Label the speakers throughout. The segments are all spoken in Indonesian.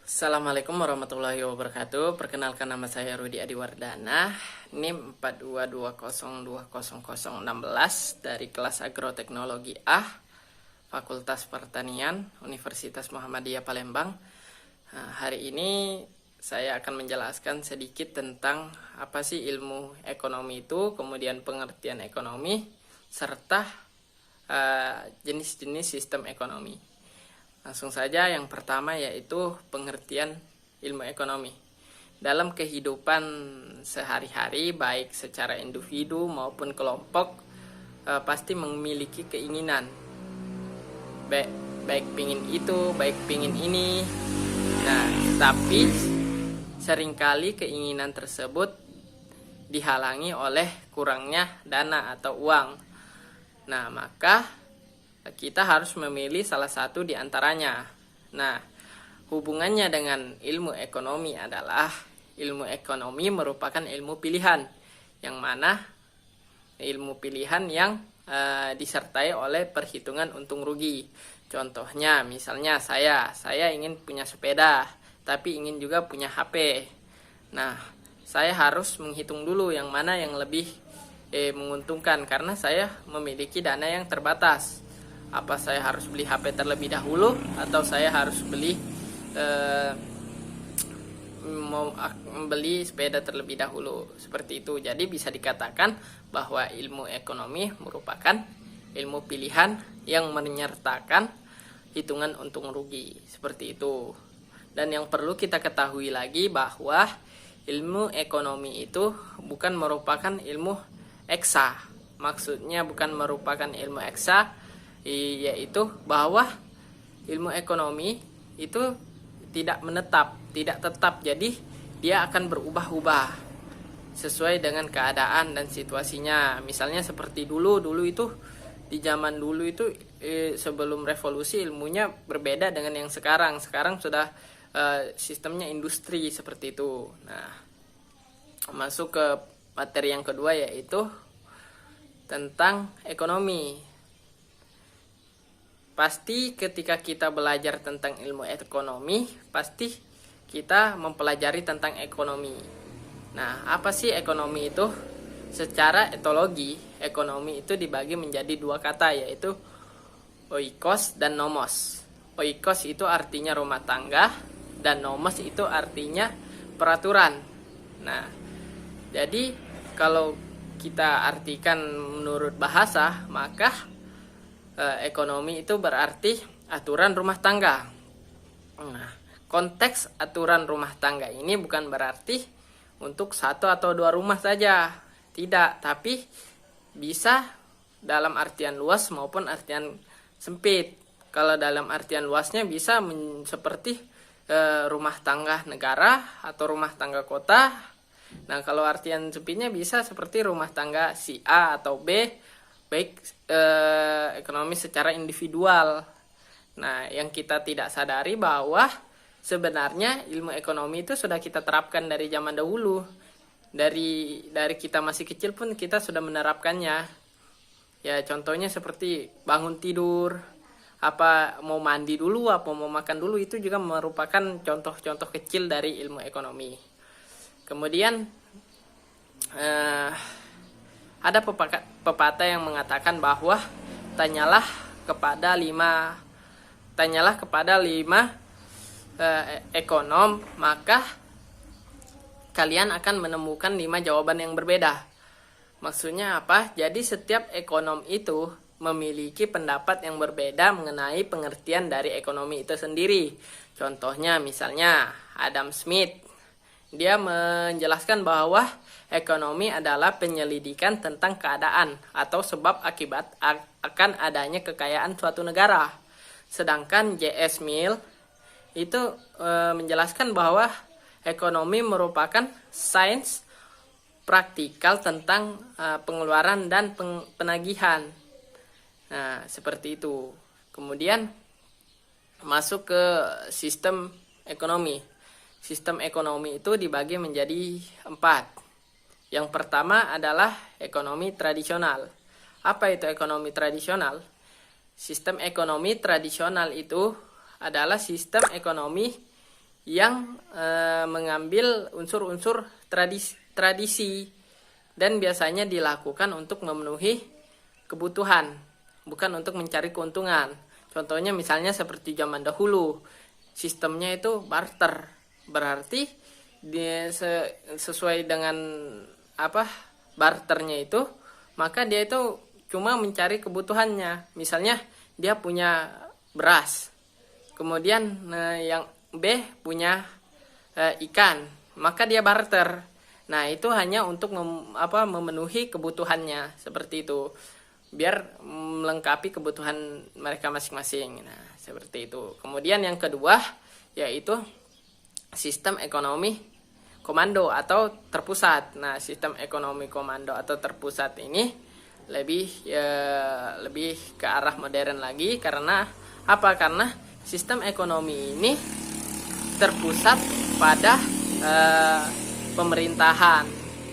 Speaker 1: Assalamualaikum warahmatullahi wabarakatuh. Perkenalkan, nama saya Rudi Adiwardana, NIM 42202016 dari kelas Agroteknologi A, Fakultas Pertanian, Universitas Muhammadiyah Palembang. Hari ini saya akan menjelaskan sedikit tentang apa sih ilmu ekonomi itu, kemudian pengertian ekonomi, serta jenis-jenis sistem ekonomi. Langsung saja, yang pertama yaitu pengertian ilmu ekonomi. Dalam kehidupan sehari-hari, baik secara individu maupun kelompok, pasti memiliki keinginan. Baik pingin itu, baik pingin ini. Nah, tapi seringkali keinginan tersebut dihalangi oleh kurangnya dana atau uang. Nah, maka kita harus memilih salah satu di antaranya. Nah, hubungannya dengan ilmu ekonomi adalah ilmu ekonomi merupakan ilmu pilihan, yang mana ilmu pilihan yang disertai oleh perhitungan untung rugi. Contohnya, misalnya saya ingin punya sepeda, tapi ingin juga punya HP. Nah, saya harus menghitung dulu yang mana yang lebih menguntungkan, karena saya memiliki dana yang terbatas. Apa saya harus beli HP terlebih dahulu, atau saya harus membeli sepeda terlebih dahulu, seperti itu. Jadi bisa dikatakan bahwa ilmu ekonomi merupakan ilmu pilihan yang menyertakan hitungan untung rugi, seperti itu. Dan yang perlu kita ketahui lagi bahwa ilmu ekonomi itu bukan merupakan ilmu eksa. Maksudnya bukan merupakan ilmu eksa, yaitu bahwa ilmu ekonomi itu tidak menetap, tidak tetap. Jadi dia akan berubah-ubah sesuai dengan keadaan dan situasinya. Misalnya seperti dulu itu, di zaman dulu itu sebelum revolusi, ilmunya berbeda dengan yang sekarang. Sekarang sudah sistemnya industri, seperti itu. Nah, masuk ke materi yang kedua, yaitu tentang ekonomi. Pasti ketika kita belajar tentang ilmu ekonomi, pasti kita mempelajari tentang ekonomi. Nah, apa sih ekonomi itu? Secara etologi, ekonomi itu dibagi menjadi dua kata, yaitu oikos dan nomos. Oikos itu artinya rumah tangga, dan nomos itu artinya peraturan. Nah, jadi kalau kita artikan menurut bahasa, maka ekonomi itu berarti aturan rumah tangga. Nah, konteks aturan rumah tangga ini bukan berarti untuk satu atau dua rumah saja, tidak, tapi bisa dalam artian luas maupun artian sempit. Kalau dalam artian luasnya bisa seperti rumah tangga negara atau rumah tangga kota. Nah, kalau artian sempitnya bisa seperti rumah tangga si A atau B, baik ekonomi secara individual. Nah, yang kita tidak sadari bahwa sebenarnya ilmu ekonomi itu sudah kita terapkan dari zaman dahulu. Dari kita masih kecil pun kita sudah menerapkannya. Ya, contohnya seperti bangun tidur, apa mau mandi dulu, apa mau makan dulu, itu juga merupakan contoh-contoh kecil dari ilmu ekonomi. Kemudian ada pepatah yang mengatakan bahwa tanyalah kepada lima ekonom, maka kalian akan menemukan 5 jawaban yang berbeda. Maksudnya apa? Jadi setiap ekonom itu memiliki pendapat yang berbeda mengenai pengertian dari ekonomi itu sendiri. Contohnya misalnya Adam Smith, dia menjelaskan bahwa ekonomi adalah penyelidikan tentang keadaan atau sebab akibat akan adanya kekayaan suatu negara. Sedangkan J.S. Mill itu menjelaskan bahwa ekonomi merupakan sains praktikal tentang pengeluaran dan penagihan. Nah, seperti itu. Kemudian masuk ke sistem ekonomi. Sistem ekonomi itu dibagi menjadi 4. Yang pertama adalah ekonomi tradisional. Apa itu ekonomi tradisional? Sistem ekonomi tradisional itu adalah sistem ekonomi yang mengambil unsur-unsur tradisi dan biasanya dilakukan untuk memenuhi kebutuhan, bukan untuk mencari keuntungan. Contohnya misalnya seperti zaman dahulu, sistemnya itu barter, berarti dia sesuai dengan barternya itu, maka dia itu cuma mencari kebutuhannya. Misalnya dia punya beras, kemudian yang B punya ikan, maka dia barter. Nah, itu hanya untuk memenuhi kebutuhannya, seperti itu, biar melengkapi kebutuhan mereka masing-masing. Nah, seperti itu. Kemudian yang kedua yaitu sistem ekonomi komando atau terpusat. Nah, sistem ekonomi komando atau terpusat ini lebih ke arah modern lagi. Karena apa? Karena sistem ekonomi ini terpusat pada pemerintahan.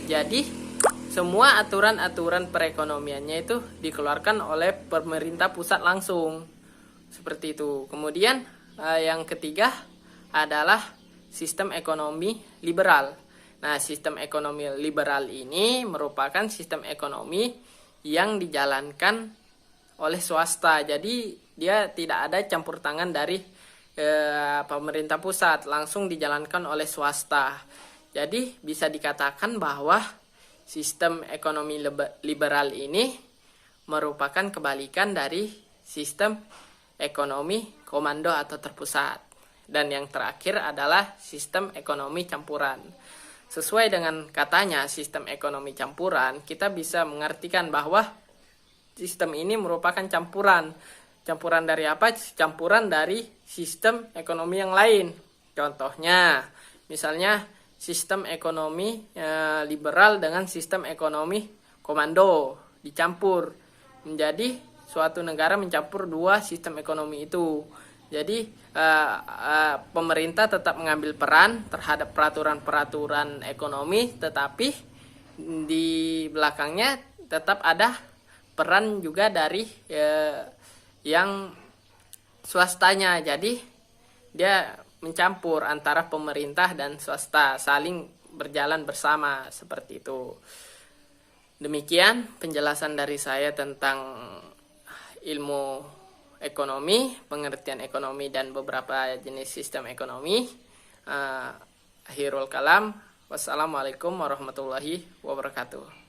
Speaker 1: Jadi semua aturan-aturan perekonomiannya itu dikeluarkan oleh pemerintah pusat langsung, seperti itu. Kemudian yang ketiga adalah sistem ekonomi liberal. Nah, sistem ekonomi liberal ini merupakan sistem ekonomi yang dijalankan oleh swasta. Jadi dia tidak ada campur tangan dari pemerintah pusat, langsung dijalankan oleh swasta. Jadi bisa dikatakan bahwa sistem ekonomi liberal ini merupakan kebalikan dari sistem ekonomi komando atau terpusat. Dan yang terakhir adalah sistem ekonomi campuran. Sesuai dengan katanya sistem ekonomi campuran, kita bisa mengartikan bahwa sistem ini merupakan campuran. Campuran dari apa? Campuran dari sistem ekonomi yang lain. Contohnya, misalnya sistem ekonomi liberal dengan sistem ekonomi komando dicampur menjadi suatu negara, mencampur dua sistem ekonomi itu. Jadi pemerintah tetap mengambil peran terhadap peraturan-peraturan ekonomi, tetapi di belakangnya tetap ada peran juga dari yang swastanya. Jadi dia mencampur antara pemerintah dan swasta, saling berjalan bersama, seperti itu. Demikian penjelasan dari saya tentang ilmu ekonomi, pengertian ekonomi, dan beberapa jenis sistem ekonomi. Akhirul kalam. Wassalamualaikum warahmatullahi wabarakatuh.